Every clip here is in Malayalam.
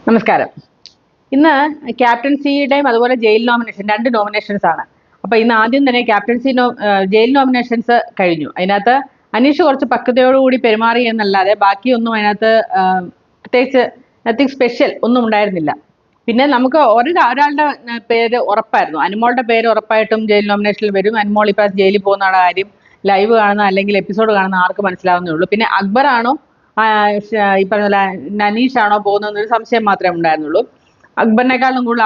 നമസ്കാരം. ഇന്ന് ക്യാപ്റ്റൻസിയുടെയും അതുപോലെ ജയിൽ നോമിനേഷൻ 2 നോമിനേഷൻസ് ആണ്. അപ്പോൾ ഇന്ന് ആദ്യം തന്നെ ജയിൽ നോമിനേഷൻസ് കഴിഞ്ഞു. അതിനകത്ത് അനീഷ് കുറച്ച് പക്വതയോടുകൂടി പെരുമാറി എന്നല്ലാതെ ബാക്കിയൊന്നും അതിനകത്ത് പ്രത്യേകിച്ച് നത്തിങ് സ്പെഷ്യൽ ഒന്നും ഉണ്ടായിരുന്നില്ല. പിന്നെ നമുക്ക് ഒരാളുടെ പേര് ഉറപ്പായിരുന്നു. അനുമോളുടെ പേര് ഉറപ്പായിട്ടും ജയിൽ നോമിനേഷനിൽ വരും. അനുമോൾ ഇപ്പോൾ ജയിലിൽ പോകുന്ന കാര്യം ലൈവ് കാണുന്ന അല്ലെങ്കിൽ എപ്പിസോഡ് കാണുന്ന ആർക്ക് മനസ്സിലാവുന്നേ ഉള്ളൂ. പിന്നെ അക്ബറാണോ ഈ പറഞ്ഞ പോലെ അനീഷാണോ പോകുന്നതെന്നൊരു സംശയം മാത്രമേ ഉണ്ടായിരുന്നുള്ളൂ. അക്ബറിനേക്കാളും കൂടുതൽ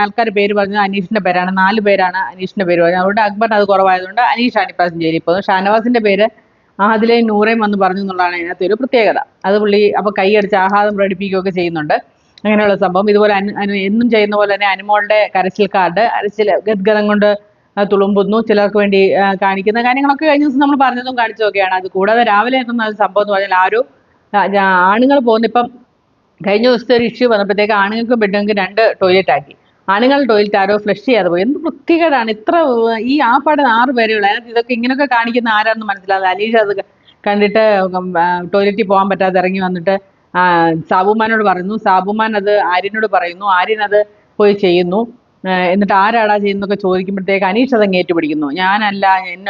ആൾക്കാരുടെ പേര് പറഞ്ഞത് അനീഷിന്റെ പേരാണ്. 4 പേരാണ് അനീഷിന്റെ പേര് പറഞ്ഞത്. അതുകൊണ്ട് അക്ബറിന് അത് കുറവായതുകൊണ്ട് അനീഷാണ് ഇപ്രാവശ്യം ജയിലിൽ പോകുന്നത്. ഷാനവാസിന്റെ പേര് ആദിലയും നൂറയും വന്ന് പറഞ്ഞു എന്നുള്ളതാണ് അതിനകത്ത് ഒരു പ്രത്യേകത. അത് പുള്ളി അപ്പൊ കൈയടിച്ച് ആഹ്ലാദം പ്രകടിപ്പിക്കുകയൊക്കെ ചെയ്യുന്നുണ്ട്. അങ്ങനെയുള്ള സംഭവം. ഇതുപോലെ എന്നും ചെയ്യുന്ന പോലെ തന്നെ അനുമോളുടെ കരച്ചിൽ കാർഡ് ഗദ്ഗതം കൊണ്ട് തുളുമ്പുന്നു, ചിലർക്ക് വേണ്ടി കാണിക്കുന്ന കാര്യങ്ങളൊക്കെ കഴിഞ്ഞ ദിവസം നമ്മൾ പറഞ്ഞതും കാണിച്ചതൊക്കെയാണ്. അത് കൂടാതെ രാവിലെ എത്തുന്ന സംഭവം എന്ന് പറഞ്ഞാൽ ആണുങ്ങൾ പോകുന്ന ഇപ്പം കഴിഞ്ഞ ദിവസത്തെ ഒരു ഇഷ്യൂ വന്നപ്പോഴത്തേക്ക് ആണുങ്ങൾക്കും പെണ്ണുങ്ങൾക്ക് 2 ടോയ്ലറ്റ് ആക്കി. ആണുങ്ങളുടെ ടോയ്ലറ്റ് ആരോ ഫ്ലഷ് ചെയ്യാതെ പോയി. എന്ത് വൃത്തികേടാണ്! ഇത്ര ഈ പാടെ 6 പേരേ ഉള്ളൂ. അതിനകത്ത് ഇതൊക്കെ ഇങ്ങനെയൊക്കെ കാണിക്കുന്ന ആരാണെന്ന് മനസ്സിലാകുന്നത്. അനീഷ് അത് കണ്ടിട്ട് ടോയ്ലറ്റിൽ പോകാൻ പറ്റാതെ ഇറങ്ങി വന്നിട്ട് സാബുമാനോട് പറയുന്നു. സാബുമാൻ അത് ആര്യനോട് പറയുന്നു. ആര്യൻ അത് പോയി ചെയ്യുന്നു. എന്നിട്ട് ആരാടാ ചെയ്യുന്നൊക്കെ ചോദിക്കുമ്പോഴത്തേക്ക് അനീഷ് അതങ്ങ് ഏറ്റുപിടിക്കുന്നു. ഞാനല്ല,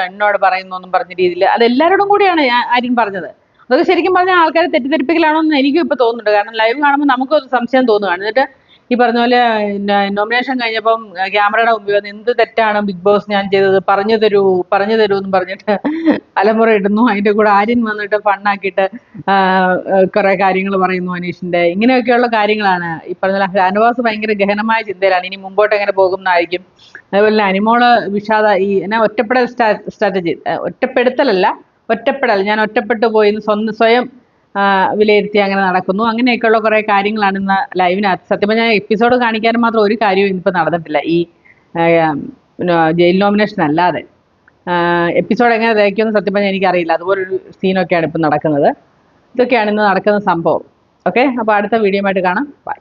എന്നോട് പറയുന്നു എന്നും പറഞ്ഞ രീതിയിൽ അത് എല്ലാവരോടും കൂടിയാണ് ആര്യൻ പറഞ്ഞത്. അതൊക്കെ ശരിക്കും പറഞ്ഞാൽ ആൾക്കാരെ തെറ്റിദ്ധരിപ്പിക്കലാണോ എന്ന് എനിക്കും ഇപ്പൊ തോന്നുന്നുണ്ട്. കാരണം ലൈവ് കാണുമ്പോൾ നമുക്കൊരു സംശയം തോന്നുകയാണ്. എന്നിട്ട് ഈ പറഞ്ഞ പോലെ നോമിനേഷൻ കഴിഞ്ഞപ്പം ക്യാമറയുടെ മുമ്പിൽ വന്ന് എന്ത് തെറ്റാണ് ബിഗ് ബോസ് ഞാൻ ചെയ്തത്, പറഞ്ഞു തരൂ എന്ന് പറഞ്ഞിട്ട് അലമുറ ഇടുന്നു. അതിന്റെ കൂടെ ആര്യൻ വന്നിട്ട് ഫണ്ണാക്കിയിട്ട് കുറെ കാര്യങ്ങൾ പറയുന്നു അനീഷിന്റെ. ഇങ്ങനെയൊക്കെയുള്ള കാര്യങ്ങളാണ്. ഈ പറഞ്ഞ ഷാനവാസ് ഭയങ്കര ഗഹനമായ ചിന്തയിലാണ്. ഇനി മുമ്പോട്ട് എങ്ങനെ പോകുന്നതായിരിക്കും. അതുപോലെ അനിമോള് വിഷാദ ഒറ്റപ്പെടൽ സ്ട്രാറ്റജി, ഒറ്റപ്പെടൽ, ഞാൻ ഒറ്റപ്പെട്ടു പോയി സ്വയം വിലയിരുത്തി അങ്ങനെ നടക്കുന്നു. അങ്ങനെയൊക്കെയുള്ള കുറെ കാര്യങ്ങളാണ് ഇന്ന് ലൈവിനകത്ത്. സത്യം പറഞ്ഞാൽ എപ്പിസോഡ് കാണിക്കാനും മാത്രം ഒരു കാര്യവും ഇന്നിപ്പോൾ നടന്നിട്ടില്ല ഈ ജയിൽ നോമിനേഷൻ അല്ലാതെ. എപ്പിസോഡ് എങ്ങനെ തയ്ക്കുമെന്ന് സത്യം പറഞ്ഞാൽ എനിക്കറിയില്ല. അതുപോലൊരു സീനൊക്കെയാണ് ഇപ്പം നടക്കുന്നത്. ഇതൊക്കെയാണ് ഇന്ന് നടക്കുന്ന സംഭവം. ഓക്കെ, അപ്പോൾ അടുത്ത വീഡിയോ ആയിട്ട് കാണാം. ബൈ.